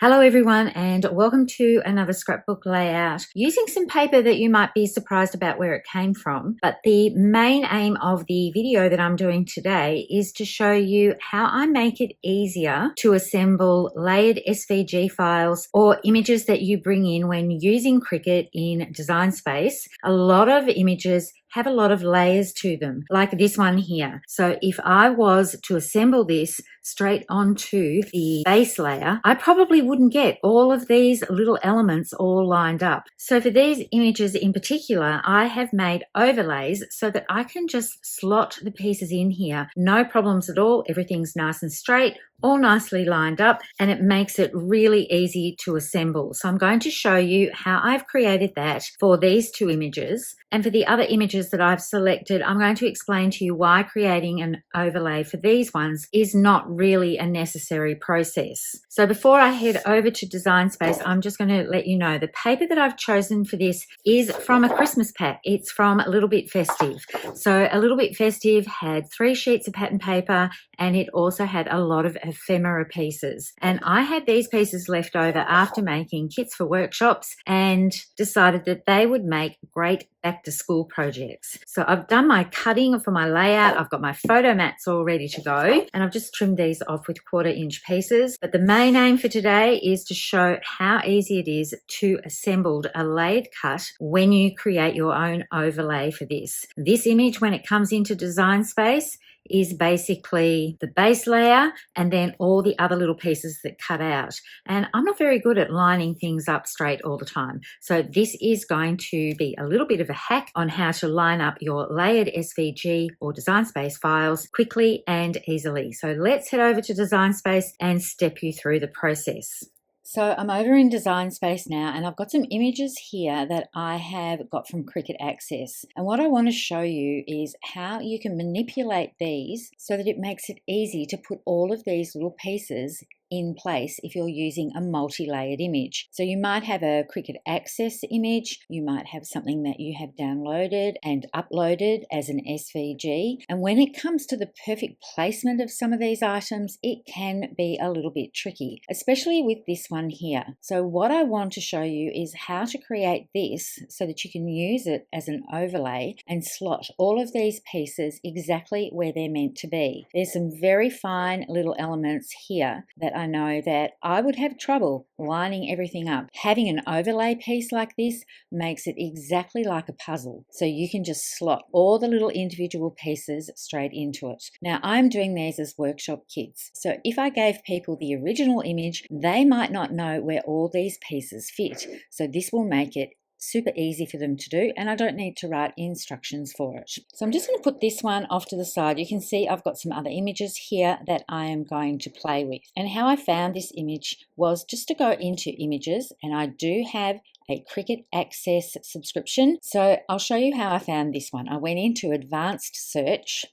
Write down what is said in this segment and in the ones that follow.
Hello everyone, and welcome to another scrapbook layout using some paper that you might be surprised about where it came from. But the main aim of the video that I'm doing today is to show you how I make it easier to assemble layered SVG files or images that you bring in when using Cricut in Design Space. A lot of images have a lot of layers to them, like this one here. So if I was to assemble this straight onto the base layer, I probably wouldn't get all of these little elements all lined up. So for these images in particular, I have made overlays so that I can just slot the pieces in here. No problems at all. Everything's nice and straight, all nicely lined up, and it makes it really easy to assemble. So I'm going to show you how I've created that for these two images. And for the other images that I've selected, I'm going to explain to you why creating an overlay for these ones is not really a necessary process. So before I head over to Design Space, I'm just going to let you know the paper that I've chosen for this is from a Christmas pack. It's from A Little Bit Festive. So A Little Bit Festive had 3 sheets of pattern paper, and it also had a lot of ephemera pieces. And I had these pieces left over after making kits for workshops and decided that they would make great back to school projects. So I've done my cutting for my layout. I've got my photo mats all ready to go, and I've just trimmed these off with 1/4-inch pieces. But the main aim for today is to show how easy it is to assemble a layered cut when you create your own overlay for this. This image, when it comes into Design Space, is basically the base layer and then all the other little pieces that cut out. And I'm not very good at lining things up straight all the time. So this is going to be a little bit of a hack on how to line up your layered SVG or Design Space files quickly and easily. So let's head over to Design Space and step you through the process. So I'm over in Design Space now, and I've got some images here that I have got from Cricut Access. And what I want to show you is how you can manipulate these so that it makes it easy to put all of these little pieces in place if you're using a multi-layered image. So you might have a Cricut Access image, you might have something that you have downloaded and uploaded as an SVG, and when it comes to the perfect placement of some of these items, it can be a little bit tricky, especially with this one here. So what I want to show you is how to create this so that you can use it as an overlay and slot all of these pieces exactly where they're meant to be. There's some very fine little elements here that I know that I would have trouble lining everything up. Having an overlay piece like this makes it exactly like a puzzle. So you can just slot all the little individual pieces straight into it. Now I'm doing these as workshop kits. So if I gave people the original image, they might not know where all these pieces fit. So this will make it super easy for them to do, and I don't need to write instructions for it. So I'm just going to put this one off to the side. You can see I've got some other images here that I am going to play with. And how I found this image was just to go into images, and I do have a Cricut Access subscription. So I'll show you how I found this one. I went into advanced search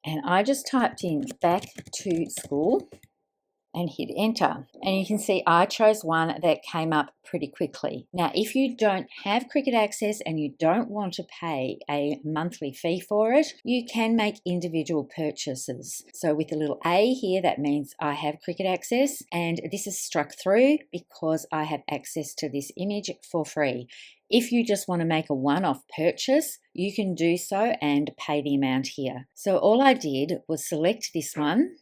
and I just typed in back to school and hit enter, and you can see I chose one that came up pretty quickly. Now if you don't have Cricut Access and you don't want to pay a monthly fee for it, you can make individual purchases. So with the little A here, that means I have Cricut Access, and this is struck through because I have access to this image for free. If you just want to make a one-off purchase, you can do so and pay the amount here. So all I did was select this one,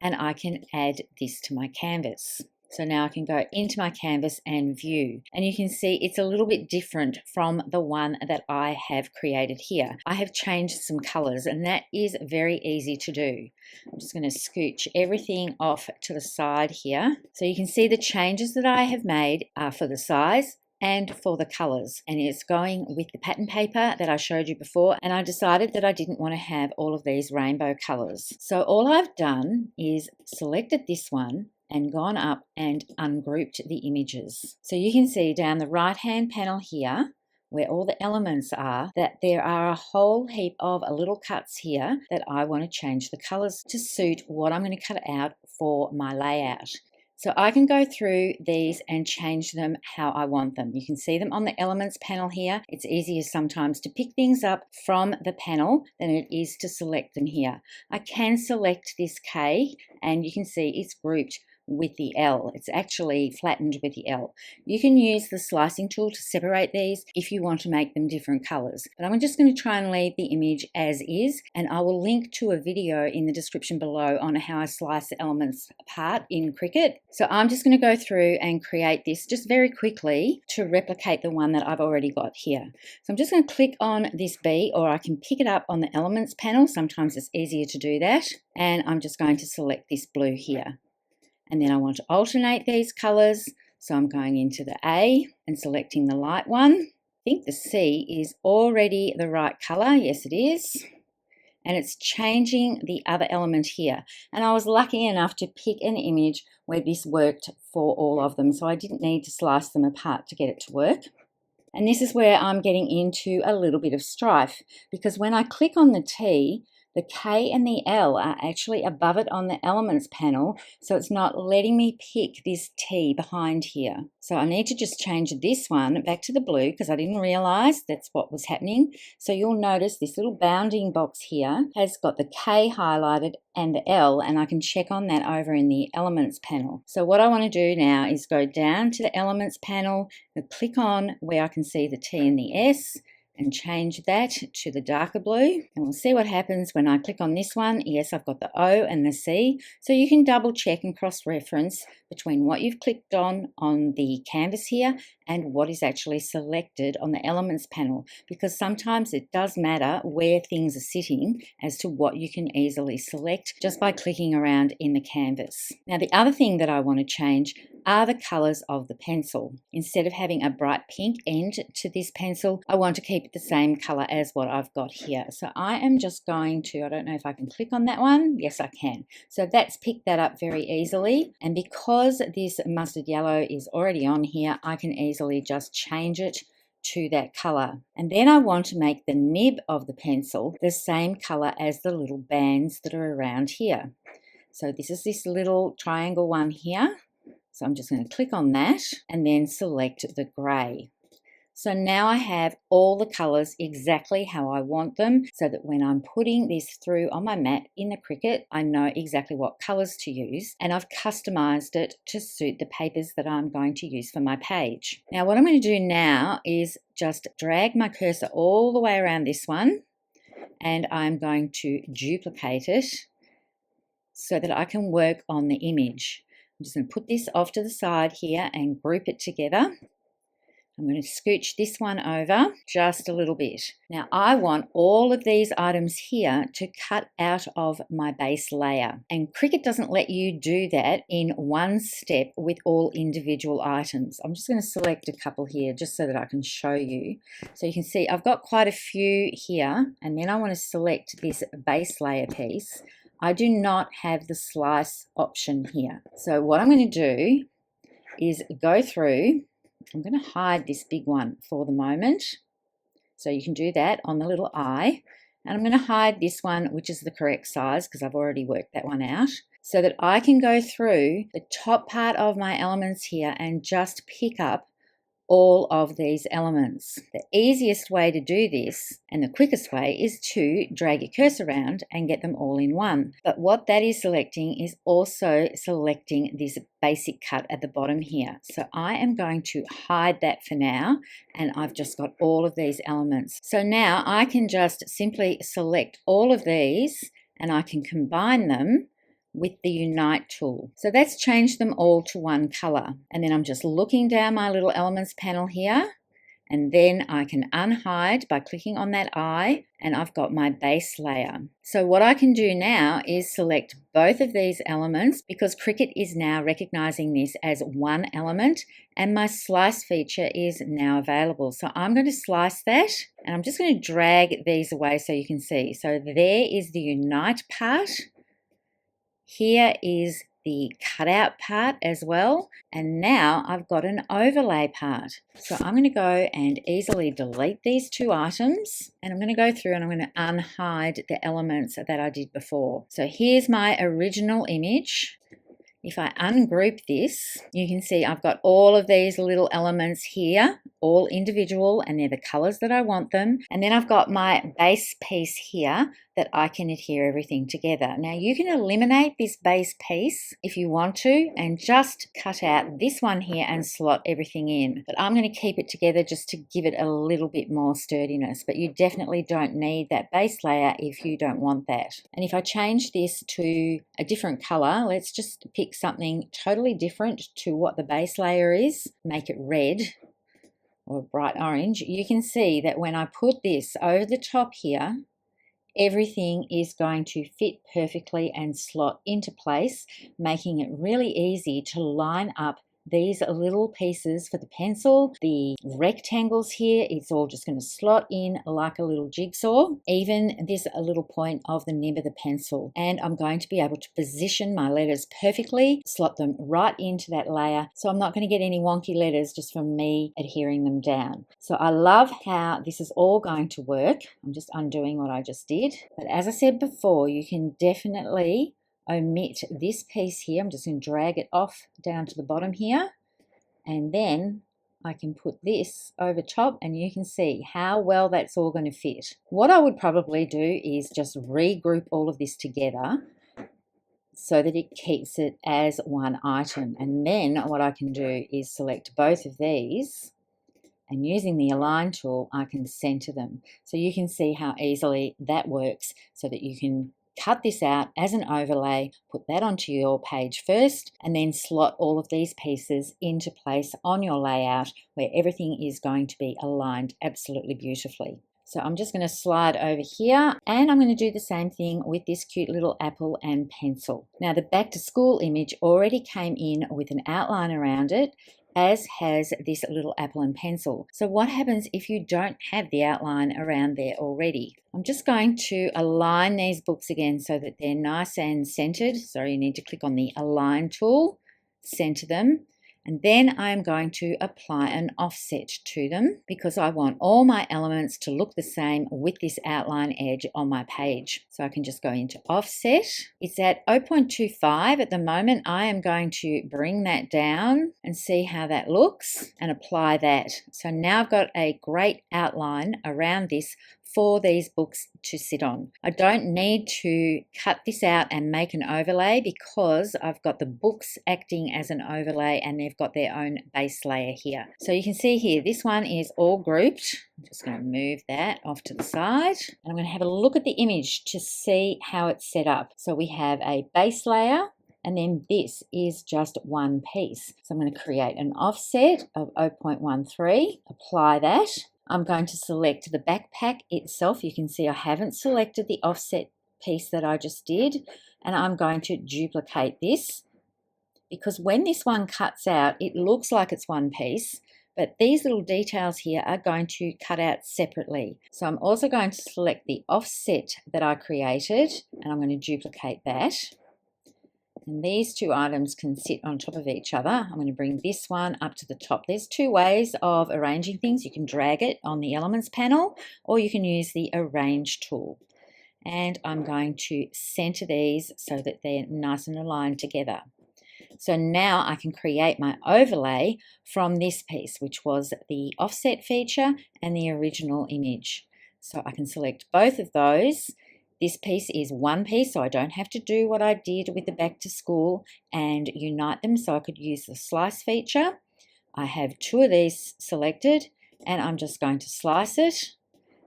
and I can add this to my canvas. So now I can go into my canvas and view, and you can see it's a little bit different from the one that I have created here. I have changed some colors, and that is very easy to do. I'm just going to scooch everything off to the side here. So you can see the changes that I have made are for the size and for the colors, and it's going with the pattern paper that I showed you before, and I decided that I didn't want to have all of these rainbow colors. So all I've done is selected this one and gone up and ungrouped the images. So you can see down the right hand panel here where all the elements are, that there are a whole heap of little cuts here that I want to change the colors to suit what I'm going to cut out for my layout. So I can go through these and change them how I want them. You can see them on the elements panel here. It's easier sometimes to pick things up from the panel than it is to select them here. I can select this K, and you can see it's grouped with the L. It's actually flattened with the L. You can use the slicing tool to separate these if you want to make them different colors. But I'm just going to try and leave the image as is, and I will link to a video in the description below on how I slice the elements apart in Cricut. So I'm just going to go through and create this just very quickly to replicate the one that I've already got here. So I'm just going to click on this B, or I can pick it up on the elements panel. Sometimes it's easier to do that. And I'm just going to select this blue here. And then I want to alternate these colors. So I'm going into the A and selecting the light one. I think the C is already the right color. Yes, it is. And it's changing the other element here. And I was lucky enough to pick an image where this worked for all of them. So I didn't need to slice them apart to get it to work. And this is where I'm getting into a little bit of strife, because when I click on the T, the K and the L are actually above it on the elements panel, so it's not letting me pick this T behind here. So I need to just change this one back to the blue because I didn't realize that's what was happening. So you'll notice this little bounding box here has got the K highlighted and the L, and I can check on that over in the elements panel. So what I want to do now is go down to the elements panel and click on where I can see the T and the S, and change that to the darker blue, and we'll see what happens when I click on this one. Yes, I've got the O and the C, so you can double check and cross-reference between what you've clicked on the canvas here and what is actually selected on the elements panel, because sometimes it does matter where things are sitting as to what you can easily select just by clicking around in the canvas. Now the other thing that I want to change are the colors of the pencil. Instead of having a bright pink end to this pencil, I want to keep it the same color as what I've got here. So I am just going to, I don't know if I can click on that one. Yes, I can. So that's picked that up very easily. And because this mustard yellow is already on here, I can easily just change it to that color. And then I want to make the nib of the pencil the same color as the little bands that are around here. So this is this little triangle one here. So I'm just going to click on that and then select the grey. So now I have all the colours exactly how I want them, so that when I'm putting this through on my mat in the Cricut, I know exactly what colours to use, and I've customised it to suit the papers that I'm going to use for my page. Now what I'm going to do now is just drag my cursor all the way around this one, and I'm going to duplicate it so that I can work on the image. I'm just going to put this off to the side here and group it together. I'm going to scooch this one over just a little bit. Now I want all of these items here to cut out of my base layer, and Cricut doesn't let you do that in one step with all individual items. I'm just going to select a couple here just so that I can show you. So you can see I've got quite a few here, and then I want to select this base layer piece. I do not have the slice option here. So what I'm going to do is go through. I'm going to hide this big one for the moment. So you can do that on the little eye. And I'm going to hide this one, which is the correct size because I've already worked that one out, so that I can go through the top part of my elements here and just pick up all of these elements. The easiest way to do this, and the quickest way, is to drag your cursor around and get them all in one. But what that is selecting is also selecting this basic cut at the bottom here. So I am going to hide that for now, and I've just got all of these elements. So now I can just simply select all of these and I can combine them with the Unite tool. So that's changed them all to one color. And then I'm just looking down my little elements panel here, and then I can unhide by clicking on that eye, and I've got my base layer. So what I can do now is select both of these elements, because Cricut is now recognizing this as one element, and my slice feature is now available. So I'm going to slice that, and I'm just going to drag these away so you can see. So there is the Unite part. Here is the cutout part as well, and now I've got an overlay part. So I'm going to go and easily delete these two items, and I'm going to go through and I'm going to unhide the elements that I did before. So here's my original image. If I ungroup this, you can see I've got all of these little elements here, all individual, and they're the colors that I want them. And then I've got my base piece here that I can adhere everything together. Now you can eliminate this base piece if you want to and just cut out this one here and slot everything in. But I'm going to keep it together just to give it a little bit more sturdiness. But you definitely don't need that base layer if you don't want that. And if I change this to a different color, let's just pick something totally different to what the base layer is, make it red or bright orange. You can see that when I put this over the top here, everything is going to fit perfectly and slot into place, making it really easy to line up these little pieces for the pencil. The rectangles here, it's all just going to slot in like a little jigsaw, even this little point of the nib of the pencil. And I'm going to be able to position my letters perfectly, slot them right into that layer, so I'm not going to get any wonky letters just from me adhering them down. So I love how this is all going to work. I'm just undoing what I just did. But as I said before, you can definitely omit this piece here. I'm just going to drag it off down to the bottom here, and then I can put this over top and you can see how well that's all going to fit. What I would probably do is just regroup all of this together so that it keeps it as one item, and then what I can do is select both of these, and using the align tool I can center them. So you can see how easily that works, so that you can cut this out as an overlay, put that onto your page first, and then slot all of these pieces into place on your layout where everything is going to be aligned absolutely beautifully. So I'm just going to slide over here, and I'm going to do the same thing with this cute little apple and pencil. Now the back to school image already came in with an outline around it, as has this little apple and pencil. So what happens if you don't have the outline around there already? I'm just going to align these books again so that they're nice and centered. So you need to click on the align tool, center them, and then I'm going to apply an offset to them because I want all my elements to look the same with this outline edge on my page. So I can just go into offset. It's at 0.25 at the moment. I am going to bring that down and see how that looks and apply that. So now I've got a great outline around this for these books to sit on. I don't need to cut this out and make an overlay because I've got the books acting as an overlay and they've got their own base layer here. So you can see here, this one is all grouped. I'm just going to move that off to the side. And I'm going to have a look at the image to see how it's set up. So we have a base layer, and then this is just one piece. So I'm going to create an offset of 0.13, apply that. I'm going to select the backpack itself. You can see I haven't selected the offset piece that I just did, and I'm going to duplicate this because when this one cuts out, it looks like it's one piece, but these little details here are going to cut out separately. So I'm also going to select the offset that I created, and I'm going to duplicate that. And these two items can sit on top of each other. I'm going to bring this one up to the top. There's two ways of arranging things. You can drag it on the elements panel, or you can use the arrange tool. And I'm going to center these so that they're nice and aligned together. So now I can create my overlay from this piece, which was the offset feature and the original image. So I can select both of those. This piece is one piece, so I don't have to do what I did with the back to school and unite them, so I could use the slice feature. I have two of these selected, and I'm just going to slice it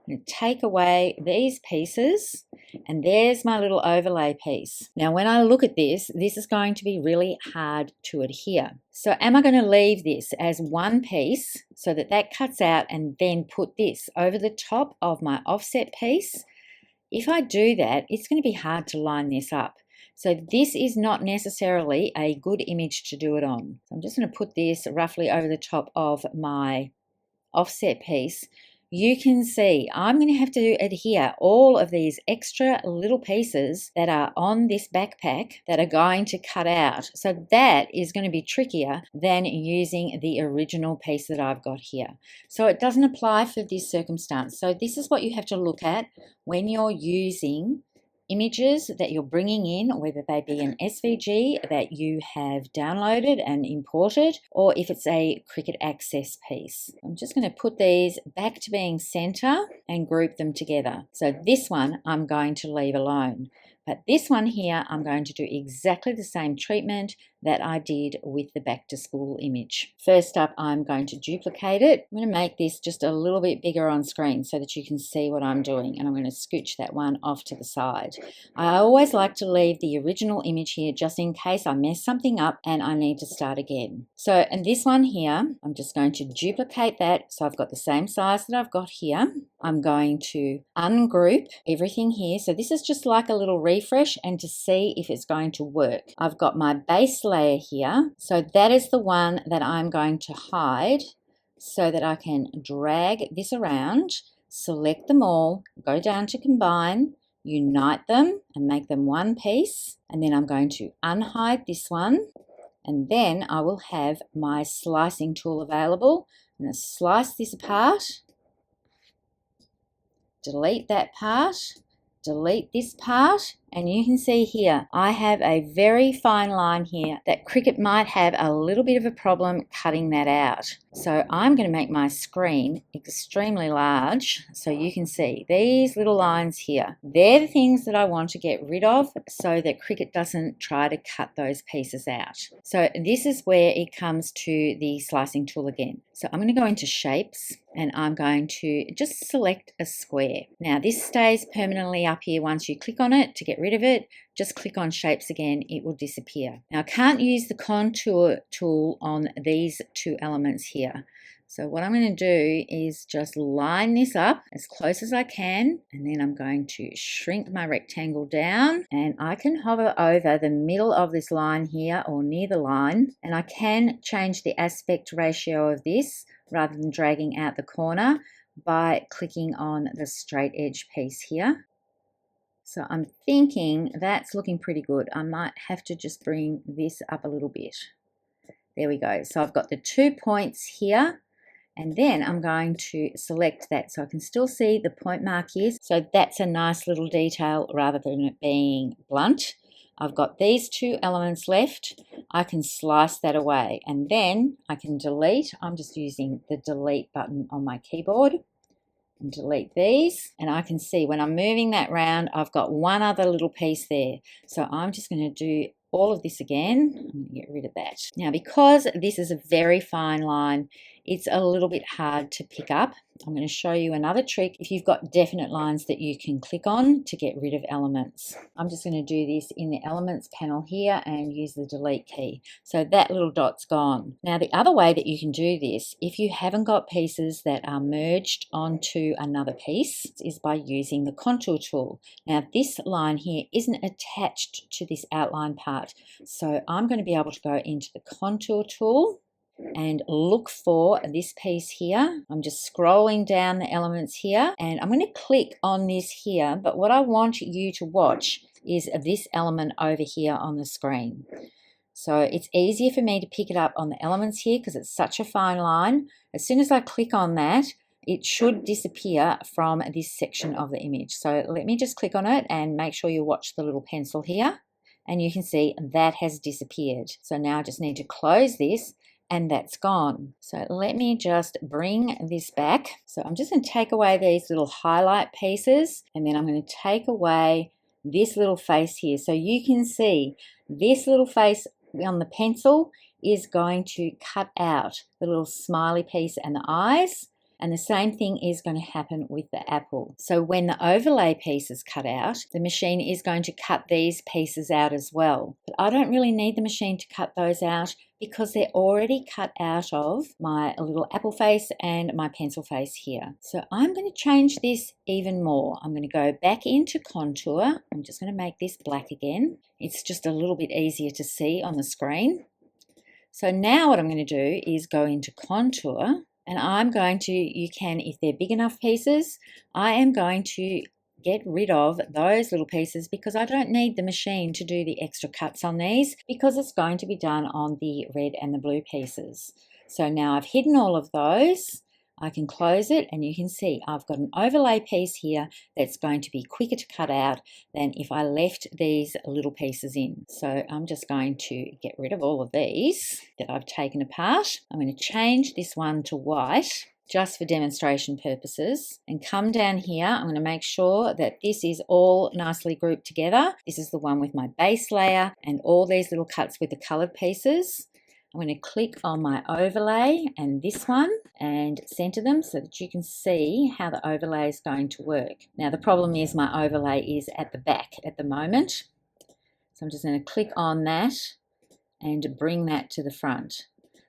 and take away these pieces, and there's my little overlay piece. Now when I look at this, this is going to be really hard to adhere. So am I going to leave this as one piece so that that cuts out and then put this over the top of my offset piece? If I do that, it's going to be hard to line this up. So this is not necessarily a good image to do it on. So I'm just going to put this roughly over the top of my offset piece. You can see I'm going to have to adhere all of these extra little pieces that are on this backpack that are going to cut out. So that is going to be trickier than using the original piece that I've got here. So it doesn't apply for this circumstance. So this is what you have to look at when you're using images that you're bringing in, whether they be an SVG that you have downloaded and imported, or if it's a Cricut Access piece. I'm just going to put these back to being center and group them together. So this one I'm going to leave alone. But this one here, I'm going to do exactly the same treatment that I did with the back to school image. First up, I'm going to duplicate it. I'm going to make this just a little bit bigger on screen so that you can see what I'm doing. And I'm going to scooch that one off to the side. I always like to leave the original image here just in case I mess something up and I need to start again. So, and this one here, I'm just going to duplicate that. So I've got the same size that I've got here. I'm going to ungroup everything here. So this is just like a little refresh and to see if it's going to work. I've got my base layer here. So that is the one that I'm going to hide so that I can drag this around, select them all, go down to combine, unite them and make them one piece. And then I'm going to unhide this one. And then I will have my slicing tool available. I'm going to slice this apart. Delete that part, delete this part, and you can see here I have a very fine line here that Cricut might have a little bit of a problem cutting that out. So I'm going to make my screen extremely large so you can see these little lines here. They're the things that I want to get rid of so that Cricut doesn't try to cut those pieces out. So this is where it comes to the slicing tool again. So I'm going to go into shapes and I'm going to just select a square. Now this stays permanently up here. Once you click on it to get rid of it, just click on shapes again, it will disappear. Now I can't use the contour tool on these two elements here. So what I'm going to do is just line this up as close as I can, and then I'm going to shrink my rectangle down, and I can hover over the middle of this line here or near the line, and I can change the aspect ratio of this rather than dragging out the corner by clicking on the straight edge piece here. So I'm thinking that's looking pretty good. I might have to just bring this up a little bit. There we go. So I've got the 2 points here, and then I'm going to select that so I can still see the point mark here. So that's a nice little detail rather than it being blunt. I've got these two elements left. I can slice that away and then I can delete. I'm just using the delete button on my keyboard. And delete these, and I can see when I'm moving that round I've got one other little piece there. So I'm just going to do all of this again. I'm going to get rid of that. Now because this is a very fine line, it's a little bit hard to pick up. I'm going to show you another trick if you've got definite lines that you can click on to get rid of elements. I'm just going to do this in the elements panel here and use the delete key. So that little dot's gone. Now the other way that you can do this, if you haven't got pieces that are merged onto another piece, is by using the contour tool. Now this line here isn't attached to this outline part. So I'm going to be able to go into the contour tool and look for this piece here. I'm just scrolling down the elements here and I'm going to click on this here, but what I want you to watch is this element over here on the screen. So it's easier for me to pick it up on the elements here because it's such a fine line. As soon as I click on that, it should disappear from this section of the image. So let me just click on it and make sure you watch the little pencil here, and you can see that has disappeared. So now I just need to close this and that's gone. So let me just bring this back. So I'm just going to take away these little highlight pieces, and then I'm going to take away this little face here. So you can see this little face on the pencil is going to cut out the little smiley piece and the eyes. And the same thing is going to happen with the apple. So when the overlay piece is cut out, the machine is going to cut these pieces out as well. But I don't really need the machine to cut those out because they're already cut out of my little apple face and my pencil face here. So I'm going to change this even more. I'm going to go back into contour. I'm just going to make this black again. It's just a little bit easier to see on the screen. So now what I'm going to do is go into contour. And I'm going to, you can, if they're big enough pieces, I am going to get rid of those little pieces because I don't need the machine to do the extra cuts on these because it's going to be done on the red and the blue pieces. So now I've hidden all of those. I can close it and you can see I've got an overlay piece here that's going to be quicker to cut out than if I left these little pieces in. So I'm just going to get rid of all of these that I've taken apart. I'm going to change this one to white just for demonstration purposes, and come down here. I'm going to make sure that this is all nicely grouped together. This is the one with my base layer and all these little cuts with the colored pieces. I'm going to click on my overlay and this one and center them so that you can see how the overlay is going to work. Now the problem is my overlay is at the back at the moment. So I'm just going to click on that and bring that to the front.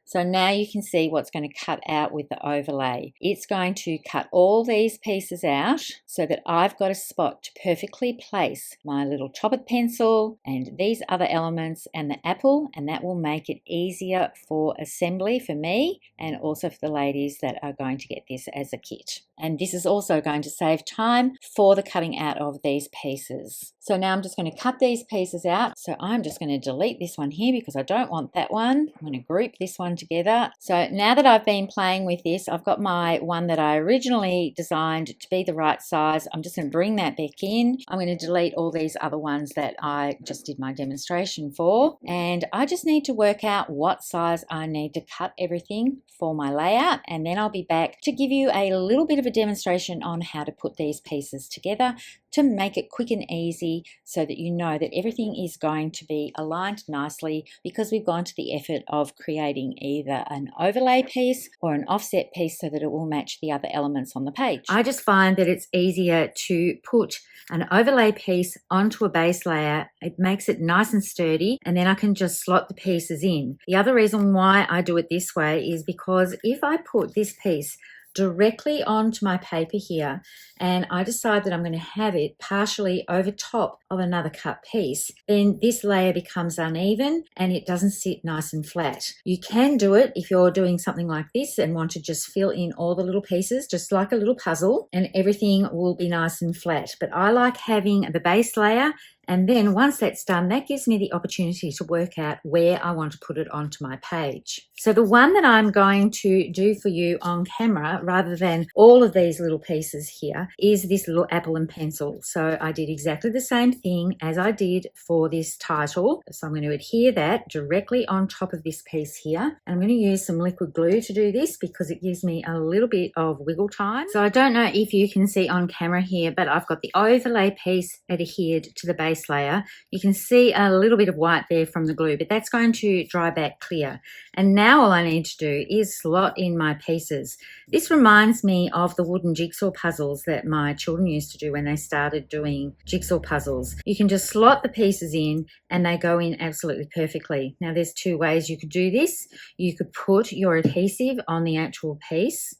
So now you can see what's going to cut out with the overlay. It's going to cut all these pieces out so that I've got a spot to perfectly place my little choppered pencil and these other elements and the apple, and that will make it easier for assembly for me and also for the ladies that are going to get this as a kit. And this is also going to save time for the cutting out of these pieces. So now I'm just going to cut these pieces out. So I'm just going to delete this one here because I don't want that one. I'm going to group this one together. So now that I've been playing with this, I've got my one that I originally designed to be the right size. I'm just going to bring that back in. I'm going to delete all these other ones that I just did my demonstration for. And I just need to work out what size I need to cut everything for my layout. And then I'll be back to give you a little bit of a demonstration on how to put these pieces together to make it quick and easy so that you know that everything is going to be aligned nicely, because we've gone to the effort of creating either an overlay piece or an offset piece so that it will match the other elements on the page. I just find that it's easier to put an overlay piece onto a base layer. It makes it nice and sturdy, and then I can just slot the pieces in. The other reason why I do it this way is because if I put this piece directly onto my paper here and I decide that I'm going to have it partially over top of another cut piece, then this layer becomes uneven and it doesn't sit nice and flat. You can do it if you're doing something like this and want to just fill in all the little pieces just like a little puzzle, and everything will be nice and flat. But I like having the base layer, and then once that's done, that gives me the opportunity to work out where I want to put it onto my page. So the one that I'm going to do for you on camera, rather than all of these little pieces here, is this little apple and pencil. So I did exactly the same thing as I did for this title. So I'm going to adhere that directly on top of this piece here. And I'm going to use some liquid glue to do this because it gives me a little bit of wiggle time. So I don't know if you can see on camera here, but I've got the overlay piece adhered to the base layer. You can see a little bit of white there from the glue, but that's going to dry back clear. And now all I need to do is slot in my pieces. This reminds me of the wooden jigsaw puzzles that my children used to do when they started doing jigsaw puzzles. You can just slot the pieces in and they go in absolutely perfectly. Now there's two ways you could do this. You could put your adhesive on the actual piece,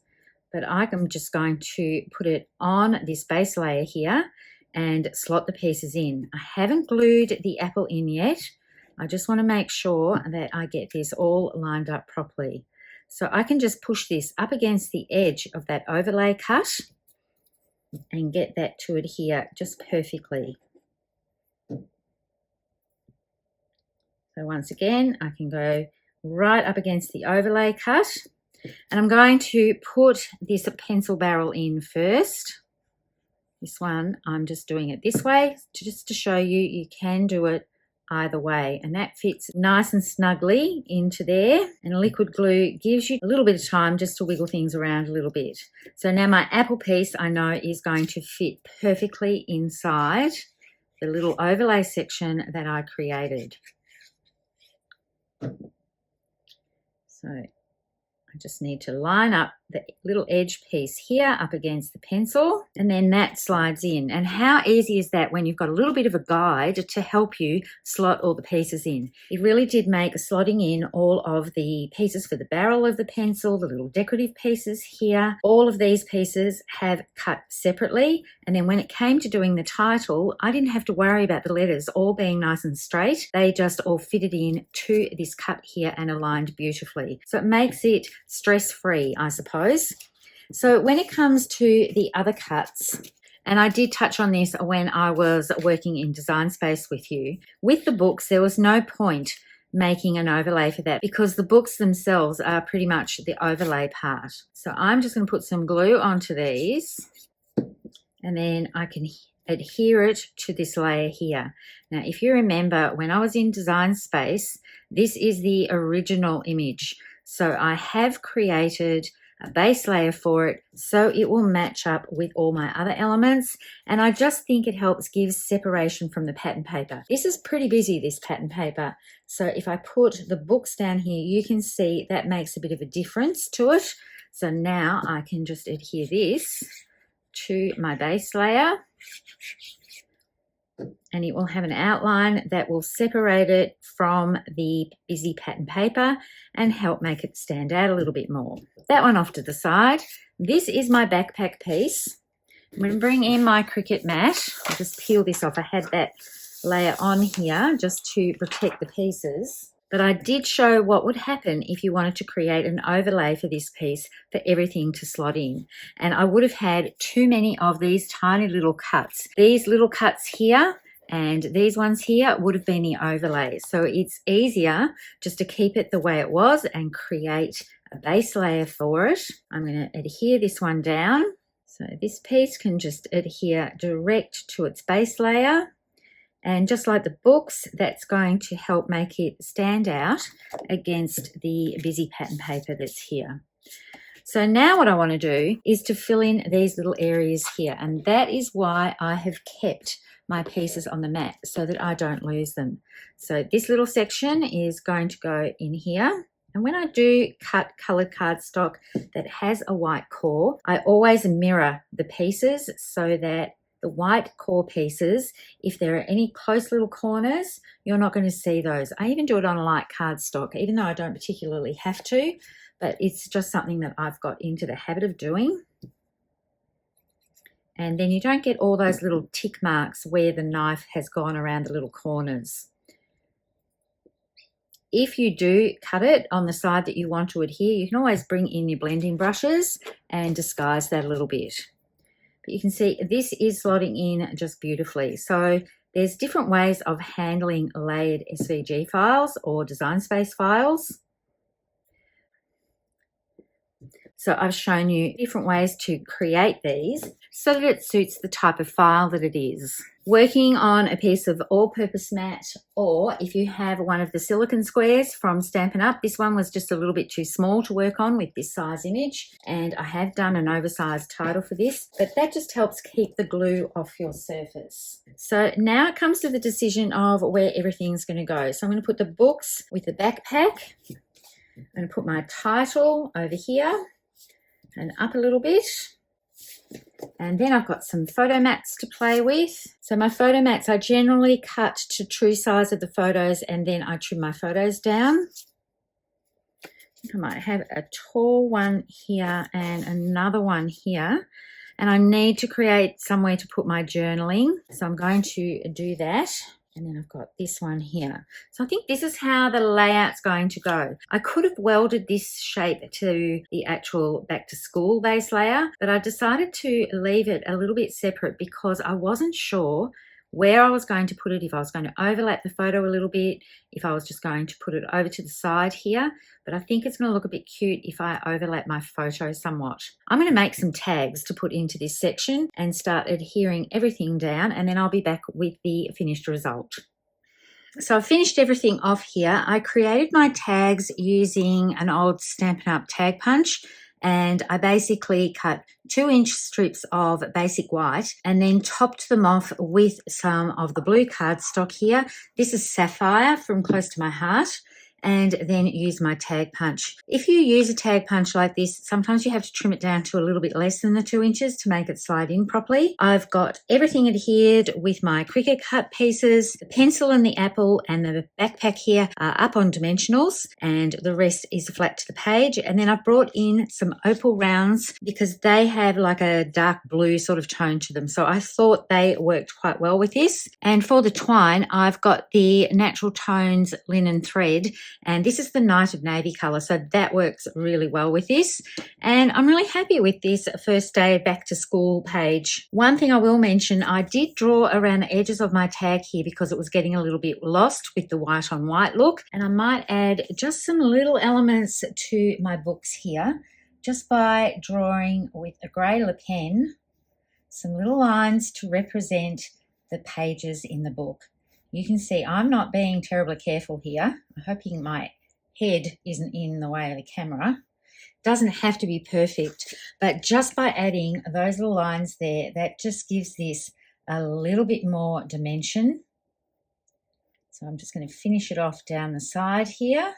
but I'm just going to put it on this base layer here and slot the pieces in. I haven't glued the apple in yet. I just want to make sure that I get this all lined up properly. So I can just push this up against the edge of that overlay cut and get that to adhere just perfectly. So once again, I can go right up against the overlay cut, and I'm going to put this pencil barrel in first. This one, I'm just doing it this way just to show you you can do it either way, and that fits nice and snugly into there, and liquid glue gives you a little bit of time just to wiggle things around a little bit. So now my apple piece I know is going to fit perfectly inside the little overlay section that I created. So I just need to line up the little edge piece here up against the pencil, and then that slides in. And how easy is that when you've got a little bit of a guide to help you slot all the pieces in? It really did make slotting in all of the pieces for the barrel of the pencil, the little decorative pieces here. All of these pieces have cut separately, and then when it came to doing the title, I didn't have to worry about the letters all being nice and straight. They just all fitted in to this cut here and aligned beautifully. So it makes it stress-free, I suppose. So when it comes to the other cuts, and I did touch on this when I was working in Design Space with you, with the books there was no point making an overlay for that because the books themselves are pretty much the overlay part. So I'm just going to put some glue onto these, and then I can adhere it to this layer here. Now, if you remember, when I was in Design Space, this is the original image. So I have created a base layer for it so it will match up with all my other elements, and I just think it helps give separation from the pattern paper. This is pretty busy, this pattern paper, so if I put the books down here, you can see that makes a bit of a difference to it. So now I can just adhere this to my base layer, and it will have an outline that will separate it from the busy pattern paper and help make it stand out a little bit more. That one off to the side. This is my backpack piece. I'm going to bring in my Cricut mat. I'll just peel this off. I had that layer on here just to protect the pieces. But I did show what would happen if you wanted to create an overlay for this piece for everything to slot in. And I would have had too many of these tiny little cuts. These little cuts here and these ones here would have been the overlay. So it's easier just to keep it the way it was and create a base layer for it. I'm going to adhere this one down. So this piece can just adhere direct to its base layer. And just like the books, that's going to help make it stand out against the busy pattern paper that's here. So now what I want to do is to fill in these little areas here. And that is why I have kept my pieces on the mat so that I don't lose them. So this little section is going to go in here. And when I do cut coloured cardstock that has a white core, I always mirror the pieces so that the white core pieces, if there are any close little corners, you're not going to see those. I even do it on light cardstock, even though I don't particularly have to, but it's just something that I've got into the habit of doing. And then you don't get all those little tick marks where the knife has gone around the little corners. If you do cut it on the side that you want to adhere, you can always bring in your blending brushes and disguise that a little bit. But you can see this is slotting in just beautifully. So there's different ways of handling layered SVG files or Design Space files. So I've shown you different ways to create these so that it suits the type of file that it is. Working on a piece of all-purpose mat, or if you have one of the silicone squares from Stampin' Up, this one was just a little bit too small to work on with this size image, and I have done an oversized title for this, but that just helps keep the glue off your surface. So now it comes to the decision of where everything's going to go. So I'm going to put the books with the backpack. I'm going to put my title over here and up a little bit. And then I've got some photo mats to play with. So my photo mats, I generally cut to true size of the photos and then I trim my photos down. I think I might have a tall one here and another one here. And I need to create somewhere to put my journaling. So I'm going to do that. And then I've got this one here. So I think this is how the layout's going to go. I could have welded this shape to the actual back to school base layer, but I decided to leave it a little bit separate because I wasn't sure where I was going to put it, if I was going to overlap the photo a little bit, if I was just going to put it over to the side here. But I think it's going to look a bit cute if I overlap my photo somewhat. I'm going to make some tags to put into this section and start adhering everything down, and then I'll be back with the finished result. So I've finished everything off here. I created my tags using an old Stampin' Up tag punch, and I basically cut 2-inch strips of basic white and then topped them off with some of the blue cardstock here. This is Sapphire from Close to My Heart. And then use my tag punch. If you use a tag punch like this, sometimes you have to trim it down to a little bit less than the 2 inches to make it slide in properly. I've got everything adhered with my Cricut cut pieces. The pencil and the apple and the backpack here are up on dimensionals, and the rest is flat to the page. And then I've brought in some opal rounds because they have like a dark blue sort of tone to them. So I thought they worked quite well with this. And for the twine, I've got the Natural Tones linen thread. And this is the Night of Navy colour, so that works really well with this. And I'm really happy with this first day back to school page. One thing I will mention, I did draw around the edges of my tag here because it was getting a little bit lost with the white on white look. And I might add just some little elements to my books here, just by drawing with a grey pen some little lines to represent the pages in the book. You can see I'm not being terribly careful here. I'm hoping my head isn't in the way of the camera. Doesn't have to be perfect, but just by adding those little lines there, that just gives this a little bit more dimension. So I'm just going to finish it off down the side here.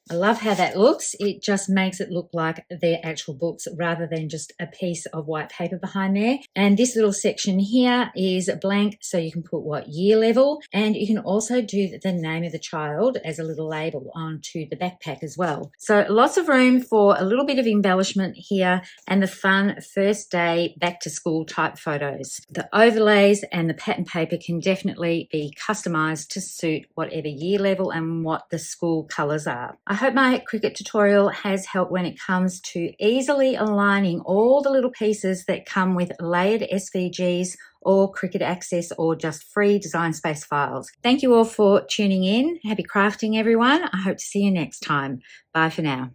I love how that looks. It just makes it look like they're actual books rather than just a piece of white paper behind there. And this little section here is blank, so you can put what year level, and you can also do the name of the child as a little label onto the backpack as well. So lots of room for a little bit of embellishment here and the fun first day back to school type photos. The overlays and the pattern paper can definitely be customized to suit whatever year level and what the school colors are. I hope my Cricut tutorial has helped when it comes to easily aligning all the little pieces that come with layered SVGs or Cricut Access or just free Design Space files. Thank you all for tuning in. Happy crafting, everyone. I hope to see you next time. Bye for now.